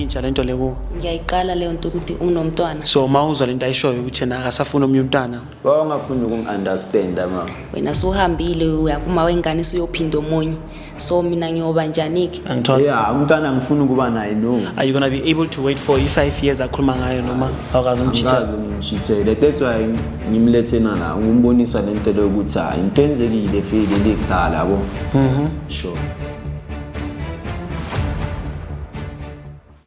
intsha lento leyo. Ngiyayiqala leyo nto ukuthi unomntwana. So mawuzwa lento ayishoyo ukuthi yena akasafuna omnye umntwana. Wawungafuni ukungi-understand mama. Wena suhambile uyakuma wengane siyophinda omunye. So mina ngiyoba njani-ke? Yeah, umntwana ngifuna ukuba naye no. Are you gonna be able to wait for 5 years akhuluma ngayo noma awukaze umchithele? Angikaze ngimshithele. That's why ngimlethena la ngimbonisa lento lokuthi into enzekile file lekudala yabo. Sure.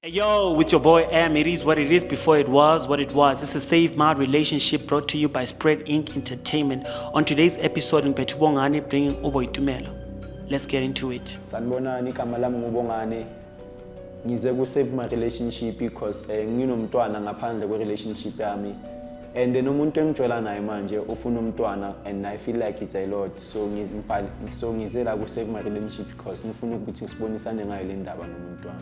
Yo, with your boy M, it is what it is before it was what it was. This is Save My Relationship brought to you by Spread Inc. Entertainment. On today's episode, Mpethu Bongane bringing Uboyitumelo. Let's get into it. Sanibonani igama lami ngubongane. Ngize ku Save My Relationship because nginomntwana ngaphandle kwe relationship yami. And nomuntu engijwayela naye manje ufuna umntwana and I feel like it's a lot. So ngize la ku Save My Relationship because ngifuna ukuthi sibonisane ngayo le ndaba nomntwana.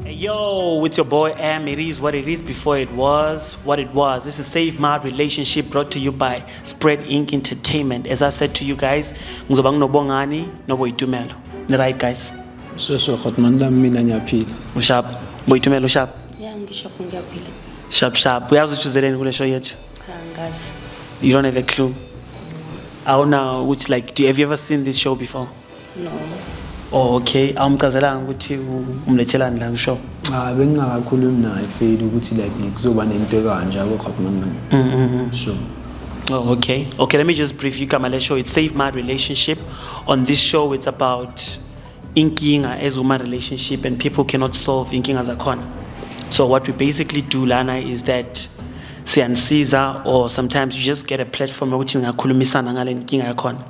Yo, with your boy M, it is what it is before it was what it was. This is Save My Relationship brought to you by Spread Inc. Entertainment. As I said to you guys, ngizoba nginobongani noboyitumelo. Right guys? So khotman lami mina ngiyaphila. Ushap, boyitumelo ushap. Yeah, ngishapho ngiyaphila. Sharp. Uyazi uchuzeleni kule show yethu? Cha ngazi. You don't have a clue. Now, which like, have you ever seen this show before? No. Oh, okay. Awumchazelanga ukuthi umlethelani la ngisho. Bengingakakhulumi naye feel ukuthi like kuzoba nento kanje yabo khotman lami. Sure. Oh, okay. Okay, let me just brief you Kamale show. It's Save My Relationship. On this show, it's about inkinga as woman relationship and people cannot solve inkinga zakhona. So what we basically do lana is that siyansiza or sometimes you just get a platform ukuthi ningakhulumisana ngale nkinga yakhona.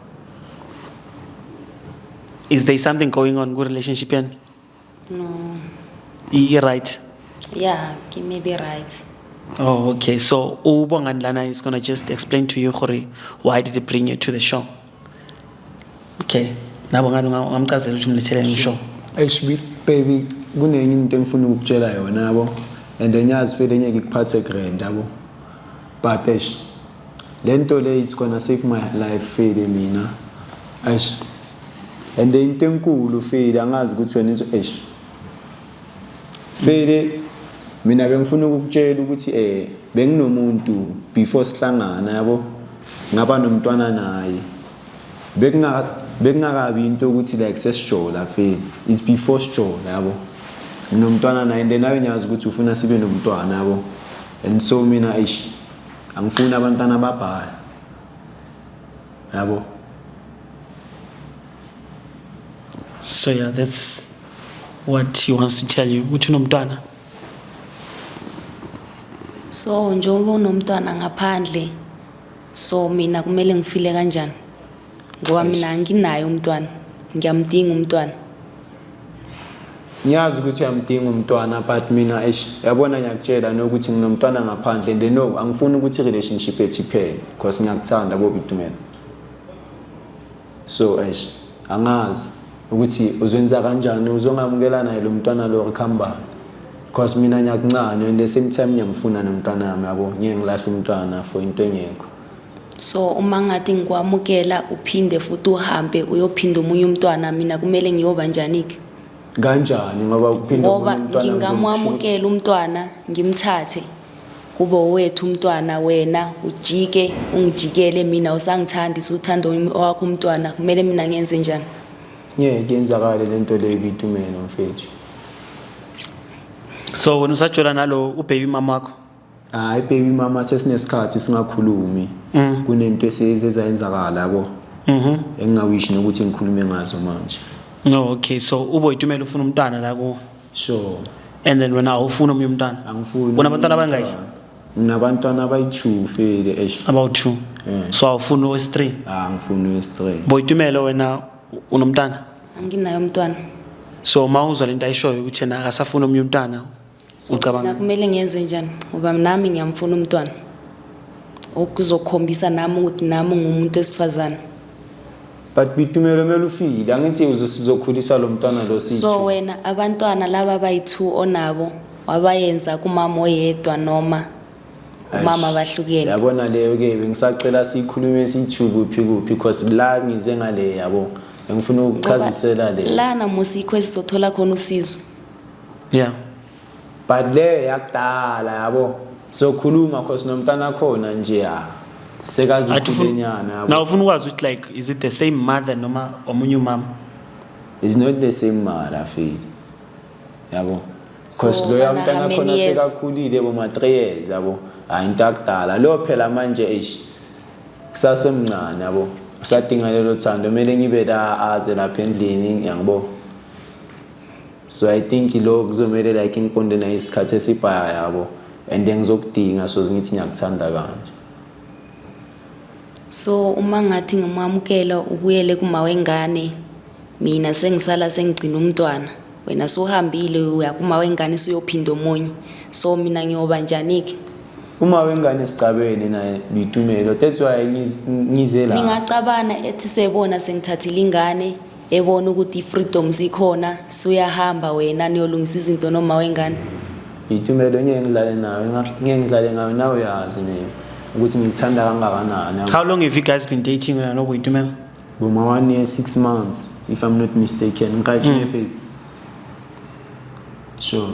Is there something going on with relationship yan? No. You right? Yeah, give me be right. Oh, okay. So Ubongani lana is gonna just explain to you why did it bring you to the show. Okay. Nabongani ngamchazela ukuthi umletheleni ngisho. Sweet baby, kunenye into engifuna ukutshela yona yabo. And ngiyazi vele ngeke ikuphathe grand yabo. But lento le is gonna save my life fele mina. And into enkulu fele angazi ukuthi wena izo fele mina bengifuna ukukutshela ukuthi benginomuntu before sihlangana yabo. Ngaba nomntwana naye. Bekungakabi into ukuthi like sesijola fele is before sijola yabo. Nomntwana naye and nawe ngiyazi ukuthi ufuna sibe nomntwana yabo. And so mina angifuna abantwana ababhala yabo. So yeah, that's what he wants to tell you. Uthi unomntwana. So njengoba unomntwana ngaphandle. So mina kumele ngifile kanjani? Ngoba mina anginayo umntwana. Ngiyamdinga umntwana. Ngiyazi ukuthi uyamdinga umntwana but mina yabona ngiyakutshela nokuthi nginomntwana ngaphandle and no angifuni ukuthi relationship ethu iphele because ngiyakuthanda bobitumela. So angazi ukuthi uzwenza kanjani uzongamukela naye lo mntwana lo ekhamba because mina ngiyakuncane and the same time ngiyamfuna nomntwana nami yabo ngeke ngilahla umntwana for into engekho. So uma ngathi ngikwamukela uphinde futhi uhambe uyophinda omunye umntwana mina kumele ngiyoba njani-ke? Kanjani ngoba uphinda ngoba ngingamwamukela umntwana ngimthathe kube owethu umntwana wena ujike ungijikele mina usangithandi uthanda wakho umntwana kumele mina ngenze njani? Ngeke yenzakale lento le bitumela mfethu. So wena usajola nalo ubaby mama wakho? Hayi baby mama sesinesikhathi singakhulumi. Kunento esezenzakala yabo. Engingawishi nokuthi ngikhulume ngazo manje. No, okay. So uboyitumela ufuna umntwana la ku? Sure. And then wena awufuna omnye umntwana? Angifuni. Unabantwana abangaki? Nginabantwana abayi2 fele About 2. So awufuna owes3? Angifuni owes3. Boyitumelo wena unomntwana? Anginayo umntwana. So mawuzwa lento ayishoyo ukuthi yena akasafuna omnye umntwana ucabanga kumele ngenze njani? Ngoba nami ngiyamfuna umntwana. Okuzokhombisa nami ukuthi nami ngumuntu esifazana. But bitumelo mele ufile angithi uzokhulisa lo mntwana lo sithi. So wena abantwana laba bayi2 onabo wabayenza kumama oyedwa noma umama bahlukene? Yabona leyo ke bengisacela sikhulume siyithubu kuphi because la ngize ngale yabo engifuna ukuchazisela le lana musikho esizothola khona usizo. Yeah. but le yakudala yabo sokhuluma cause nomntana khona nje ya sekazi ukhulenyana yabo Now ufuna ukwazi ukuthi like is it the same mother noma omunye umama? is not the same mother feel yabo cause So, lo bana, yamntana how many khona years? sekakhulile boma 3 years yabo hayi into akudala lo phela manje kusasemncane yabo usadinga lelo thando kumele ngibe la aze lapha endlini yangibo so I think lo kuzomela like inkonde na isikhathi esibhaya yabo and then ngizokudinga so ngithi ngiyakuthanda kanje So uma ngathi ngimamukela ubuyele kuma wengane mina sengisala sengigcina umntwana wena sohambile uya kuma wengane siyophinda omunye so mina ngiyoba njani ke uma wengane sigabene naye bitumelo that's why ngize la ningacabana ethi sebona sengithathile ingane ebona ukuthi freedom sikhona siyahamba wena niyolungisa izinto noma wengane bitumelo ngiyengilale nawe ngiyengilale ngawe nawe yazi ne ukuthi ngikuthanda kangakanani How long have you guys been dating wena no Boitumelo? boma 1 year 6 months if I'm not mistaken nkathi baby sure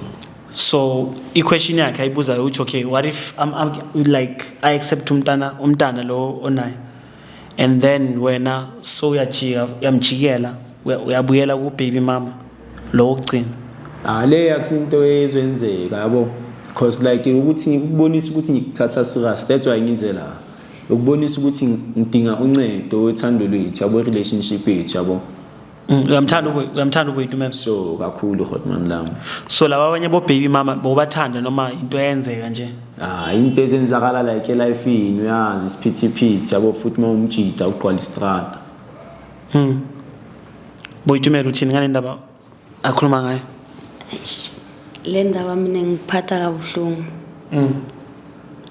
So i-question yakhe ayibuza ukuthi okay what if I'm like I accept umntana lo onayo and then wena so uyamjikela uyabuyela ku baby mama lo wokugcina le akusinto ezwenzeka yabo because like ukuthi ngikubonisa ukuthi ngikuthatha serious that's why ngize la ukubonisa ukuthi ngidinga uncedo wethando lwethu yabo relationship yethu yabo uyamthanda uBoitumelo so kakhulu hotman lami so laba abanye bo baby mama bobathanda noma into eyenzeka nje into ezenzakala like elifeini uyazi isiphithiphithi yabo futhi mawumjida ugqwala istrata Boitumelo uthini ngale ndaba akhuluma ngayo le ndaba mina ngiphatha kabuhlungu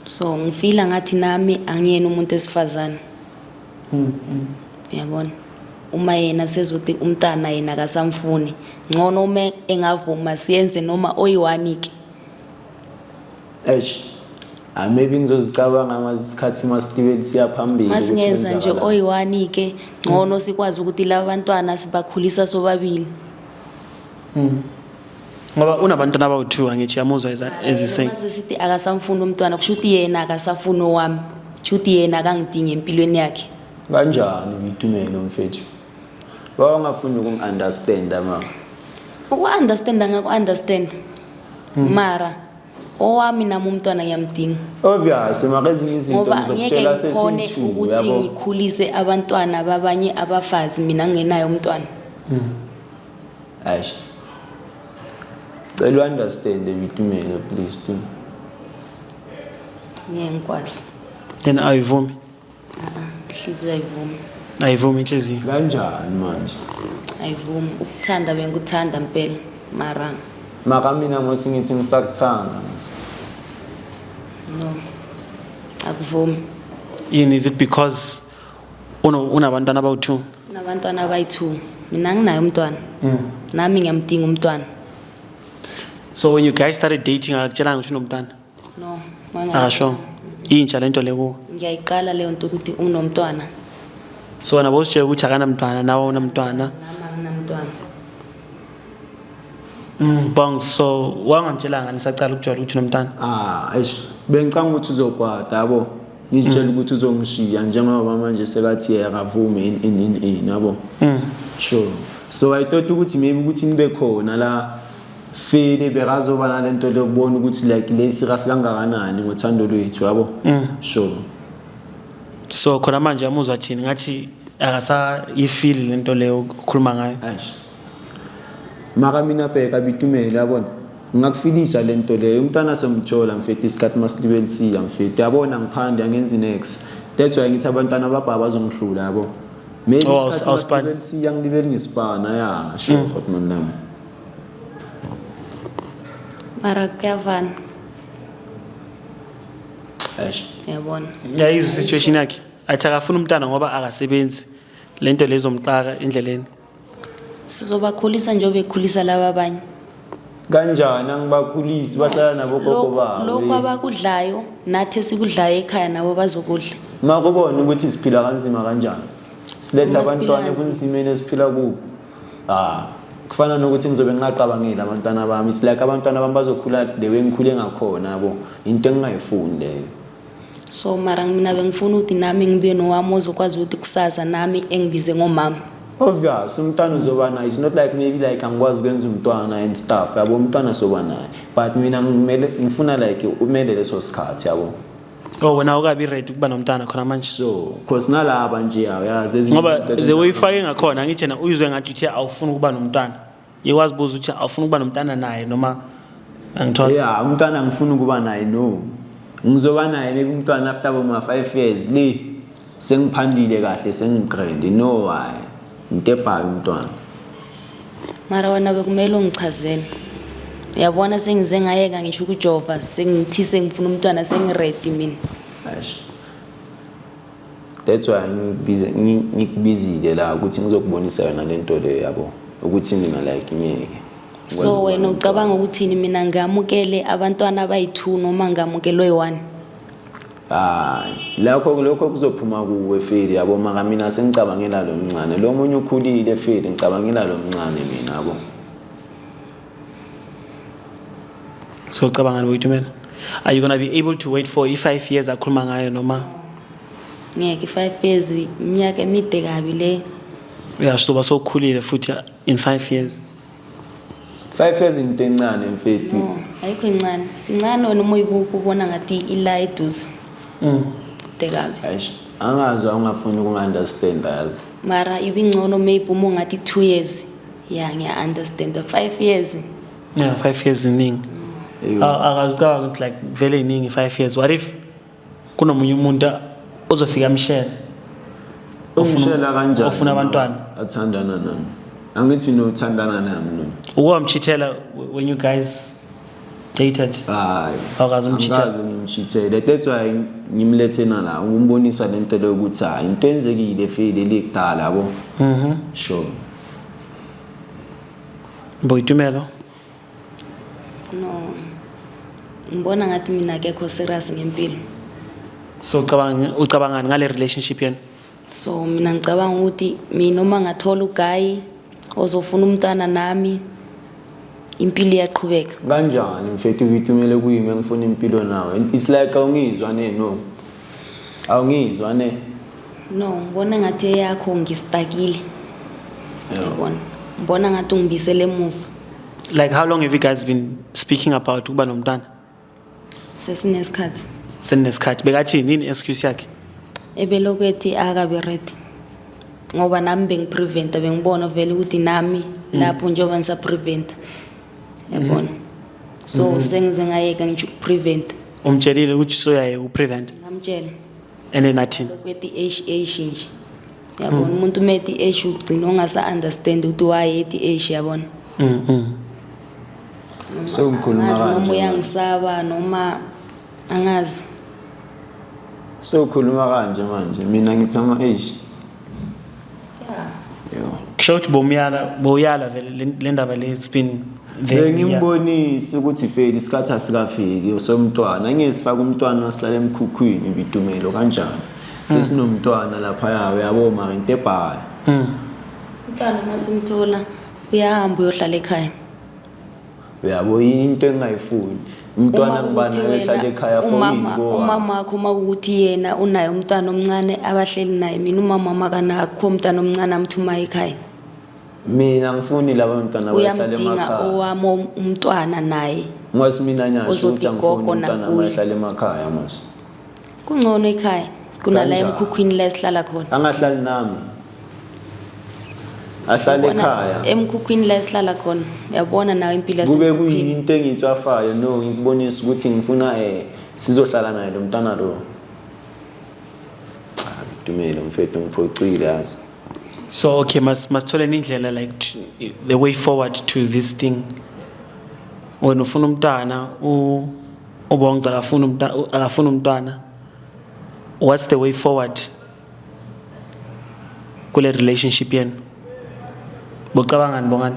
so ngifila ngathi nami angiyena umuntu esifazana yabona uma yena sezothi umntana yena akasamfuni ngcono uma engavuma siyenze noma oyiwanike maybe ngizozicabanga masikhathi masitibeli siyaphambili masingenza nje oyiwanike ngcono sikwazi ukuthi laba bantwana sibakhulisa sobabili ngoba unabantwana abawu2 angithi yamuzwa eziseng mase sithi akasamfuni umntwana kushuthi yena akasafuni owami kushuthi yena akangidingi empilweni yakhe kanjani Bitumelo mfethu wawungafuni ukungi-understand mama uku-understand angaku-understand mara owami nami umntwana ngiyamdinga obvious maka ezinye izinto ngoba ngeke ngizokutshela ngikhone sesi-2 ukuthi yabo ngikhulise abantwana babanye abafazi mina ngingenayo umntwana Aish cela u-understand Bitumelo please too ngeke ngikwazi then ayivumi inhliziyo ayivumi inhliziyo kanjani manje ayivumi ukuthanda bengikuthanda mpela mara maka mina mosingithi ngisakuthanda no akuvumi yini is it because unabantwana abawu2 nabantwana abayi2 mina nginayo umntwana nami ngiyamdinga umntwana so when you guys started dating akakutshelanga ukuthi unomntwana no akasho intsha lento le kuwo ngiyayiqala leyo nto ukuthi unomntwana so wena bositshela ukuthi akanamntwana nawe unamntwana nami anginamntwana bong so wangamtshelanga nisacala ukujwayela ukuthi unomntwana aish bengicanga ukuthi uzokwata yabo ngitshela ukuthi uzongishiya njengoba manje sekathi akavumi in yabo sure so I thought ukuthi maybe ukuthi nibe khona la fele bekazoba nalento lokubona ukuthi like le serious kangakanani ngothando lwethu yabo sure so khona manje amuzwa thini ngathi akasayifili lento leyo ukhuluma ngayo aish maka mina bheka Bitumelo yabona ngakufilisa lento leyo umntana somjola mfethu isikhathi masilibeli siya mfethu yabona ngiphande angenzi next that's why ngithi abantwana abababa bazongihlula yabo maybe isikhathi masilibeli siya ngilibeli ngisipana ya sure hotman nami mara kuyavana aish yabona yayizwa situation yakhe athi akafuna umntana ngoba akasebenzi lento lezomxaka endleleni sizobakhulisa njengoba bekhulisa laba abanye kanjani angibakhulisi bahlala nabo gogo babo lokho abakudlayo nathi esikudlayo ekhaya nabo bazokudla makubona ukuthi siphila kanzima kanjani siletha Uma siphila abantwana kanzima. kunzimeni esiphila kubo kufana nokuthi ngizobe ngingaqabangile abantwana bami silike abantwana bami bazokhula the way ngikhule ngakhona yabo into engingayifuni leyo. So mara mina bengifuna ukuthi nami ngibe nowami ozokwazi ukuthi kusasa nami engibize ngomama. Obvious umntwana uzoba naye, it's not like maybe like angikwazi ukwenza umntwana and stuff yabo umntwana soba naye, but mina ngifuna like umele leso sikhathi yabo. Oh, wena ukabi ready ukuba nomntana khona manje. So cause nalaba nje yazi ezinye Ngoba the way ufake ngakhona ngithi na uyizwe ngathi uthi awufuni ukuba nomntana. Ikwazi buza uthi awufuni ukuba nomntana naye noma angithola. Yeah, umntwana ngifuna ukuba naye no. Ngizoba naye maybe umntwana after boma 5 years le sengiphandile kahle sengigrand no why. Ngitebha umntwana. Mara wena bekumele ungichazele. Uyabona sengize ngayeka ngisho ukujova sengithi sengifuna umntwana sengiready mina. Ash. That's why ngikubizile la ukuthi ngizokubonisa yona lento le yabo ukuthi mina like ngeke. So wena ucabanga ukuthini mina ngamukele abantwana abayi2 noma ngamukelwe 1? Lokho kuzophuma kuwe Feli yabo maka mina sengicabangela lo mncane lo munye ukhulile Feli ngicabangela lo mncane mina yabo. So cabanga wait a minute. Are you going to be able to wait for 5 years akhuluma ngayo noma? Ngeke 5 years iminyaka emide kabi le. Yeah, so khulile futhi in 5 years. 5 years into encane mfethu. No, ayikho incane. Incane wena uma uyibuka ubona ngathi ila eduze. Kude kabi. Ash. Angazwa ungafuni ukungiunderstand yazi. Mara ibingcono maybe uma ngathi 2 years. Yeah, ngiya understand. 5 years. Yeah, 5 years iningi. Akazicabanga ukuthi like vele iningi 5 years. What if kunomunye umuntu ozofika mshela? Umshela kanjani? Ofuna abantwana. Athandana nami. Angithi no uthandana nami no. Uwamchithela when you guys dated? Awukazi umchithela. Angikaze ngimchithele. That's why ngimlethena la ukumbonisa lento lokuthi into enzekile Feli lekudala yabo. Sure. Boyitumelo. No. Ngibona ngathi mina akekho serious ngempilo. So ucabanga ngale relationship yena? So mina ngicabanga ukuthi mina uma ngathola uguy ozofuna umntana nami impilo iyaqhubeka. Kanjani mfethu uyitumele kuyimi ngifuna impilo nawe. It's like awungizwa no. Awungizwa ne. No, ngibona ngathi yakho ngistakile. Yabona. Ngibona ngathi ungibisele emuva. Like how long have you guys been speaking about ukuba nomntana? Sesinesikhathi. Seninesikhathi. Bekathi nini excuse yakhe? Ebelokuthi akabe ready. Ngoba nami bengipreventa bengibona vele ukuthi nami lapho njengoba ngisa prevent. Yabona. So sengize ngayeka ngisho ukuprevent. Umtshelile ukuthi soyaye uprevent. Ngamtshela. And then nothing. Lokwethi age nje. Yabona umuntu methi age ugcina ongasa understand ukuthi why ethi age yabona. So ngikhuluma kanje. Noma uyangisaba noma angazi. So ukhuluma kanje manje mina ngithi ama age. Kusho ukuthi boyala vele le ndaba le it's been there. Ngimbonisa ukuthi Feli isikhathi asikafiki somntwana ngesifaka umntwana wasihlala emkhukhwini bitumelo kanjani. Sesinomntwana lapha yawe yabo mara into ebhaya. Umntwana masimthola uyahamba uyohlala ekhaya. Uyabo into engayifuni. Umntwana ngibana ehlala ekhaya for umama wakho uma ukuthi yena unayo umntwana omncane abahleli naye mina umama makanakho umntwana omncane amthuma ekhaya. Mina ngifuni laba bantwana abahlala emakhaya. Uyamdinga owami umntwana naye. Ngosi mina nyasho ukuthi ngifuni Uzothi umntwana abahlala emakhaya mos. Kungcono ekhaya kunala emkhukhwini la esihlala khona. Angahlali nami. Ahlale ekhaya. Emkhukhwini la esihlala khona. Uyabona nawe impilo Kube yasemkhukhwini. kuyinto engitshafayo no ngikubonisa ukuthi ngifuna sizohlala naye lo mntwana lo. Dumelo mfethu ngiphoxile yazi. So okay, masithole indlela like the way forward to this thing. When ufuna umntana ubonga akafuna umntana. What's the way forward? Kule relationship yenu. Bocabanga ngibongani?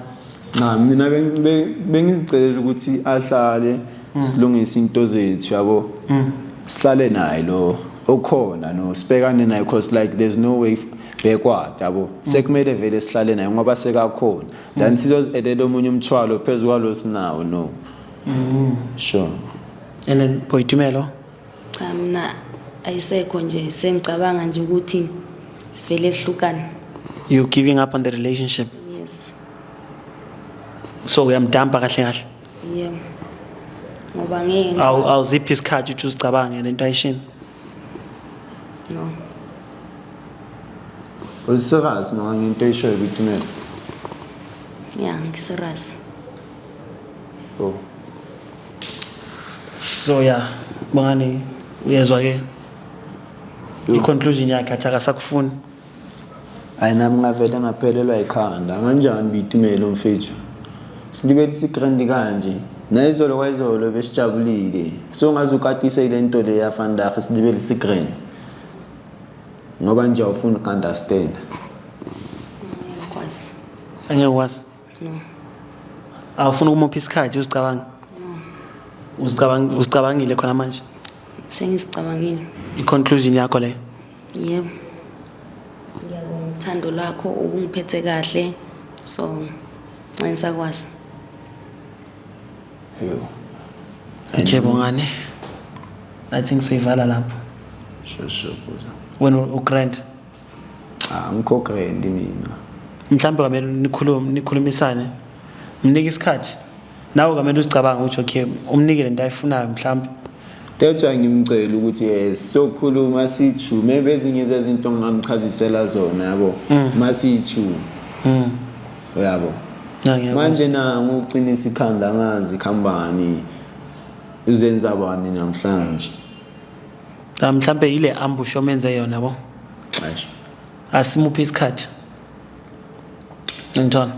Na mina bengizicelela ukuthi ahlale silungise into zethu yabo. Sihlale naye lo okhona no sibekane naye because like there's no way backward yabo sekumele vele sihlale naye ngoba sekakhona then sizozidelela omunye umthwalo phezulu kwalo sinawo no sure. And then Boitumelo, Cha mina ayisekho nje sengicabanga nje ukuthi sivele sihlukane. you giving up on the relationship. Yes. So uyamdampa kahle kahle. Yeah. Ngoba ngeke Awuziphi isikhathi ukuthi uzicabange lento ayishini. no. Usirazi manje ngento eyishoyo Boitumelo. Yeah, ngiserious. Oh. So yeah, bangani uyezwa ke. I-conclusion yakhe athi akasakufuni. Hayi nami ngavele ngaphelelwa ikhanda kanjani Boitumelo mfethu. Silibele sigrandi kanje. Nayizolo kwayizolo besijabulile. So ngazukatisa ile nto le yafanda silibele sigrandi. Ngoba nje awufuni ukunderstand. Ngiyakwazi. Angeke wazi. No. Awufuna ukumupha isikhathi uzicabange. Uzicabangile khona manje. Sengisicabangile. I-conclusion yakho le. Yebo. Ngiyabonga uthando lwakho ubungiphethe kahle. So ngisakwazi. Yo. Okay bongani. I think soyivala lapho. Sure kuza. Wena ugrand. Ngikho grand mina. Mhlambe kwamele nikhulumisane. Mnike isikhathi. Nawe kwamele uzicabanga ukuthi okay umnike lento ayifunayo mhlambe. That's why ngimcela ukuthi sokhuluma sithu maybe ezinye zezinto ngamchazisela zona yabo masithu uyabo manje na ngokucinisa ikhanda angazi khambani uzenza bani namhlanje mhlambe ile ambush omenze yona yabo asimuphi isikhathi Anton.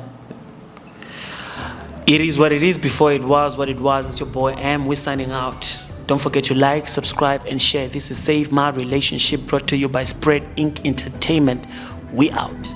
It is what it is before it was what it was. It's your boy M. We're signing out. Don't forget to like, subscribe, and share. This is Save My Relationship brought to you by Spread Inc. Entertainment. We out.